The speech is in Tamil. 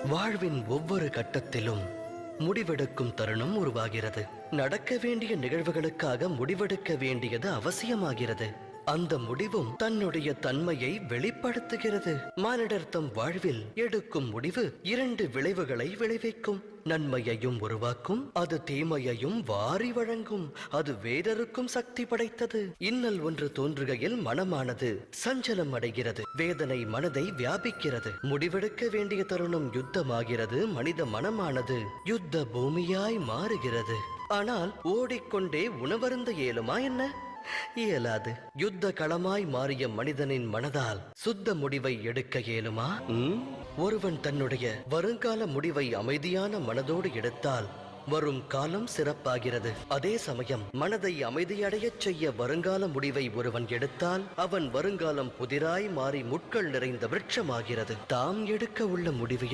வாழ்வின் ஒவ்வொரு கட்டத்திலும் முடிவெடுக்கும் தருணம் உருவாகிறது. நடக்க வேண்டிய நிகழ்வுகளுக்காக முடிவெடுக்க வேண்டியது அவசியமாகிறது. அந்த முடிவும் தன்னுடைய தன்மையை வெளிப்படுத்துகிறது. மானிடர் தம் வாழ்வில் எடுக்கும் முடிவு இரண்டு விளைவுகளை விளைவிக்கும். நன்மையையும் உருவாக்கும், அது தீமையையும் வாரி வழங்கும். அது வேறொருக்கும் சக்தி படைத்தது. இன்னல் ஒன்று தோன்றுகையில் மனமானது சஞ்சலம் அடைகிறது. வேதனை மனதை வியாபிக்கிறது. முடிவெடுக்க வேண்டிய தருணம் யுத்தமாகிறது. மனித மனமானது யுத்த பூமியாய் மாறுகிறது. ஆனால் ஓடிக்கொண்டே உணவருந்த இயலுமா என்ன? இயலாது. யுத்த களமாய் மாறிய மனிதனின் மனதால் சுத்த முடிவை எடுக்க இயலுமா? ஒருவன் தன்னுடைய வருங்கால முடிவை அமைதியான மனதோடு எடுத்தால் வரும் காலம் சிறப்பாகிறது. அதே சமயம் மனதை அமைதியடையச் செய்ய வருங்கால முடிவை ஒருவன் எடுத்தால் அவன் வருங்காலம் புதிராய் மாறி முட்கள் நிறைந்த விருட்சமாகிறது. தாம் எடுக்க உள்ள முடிவு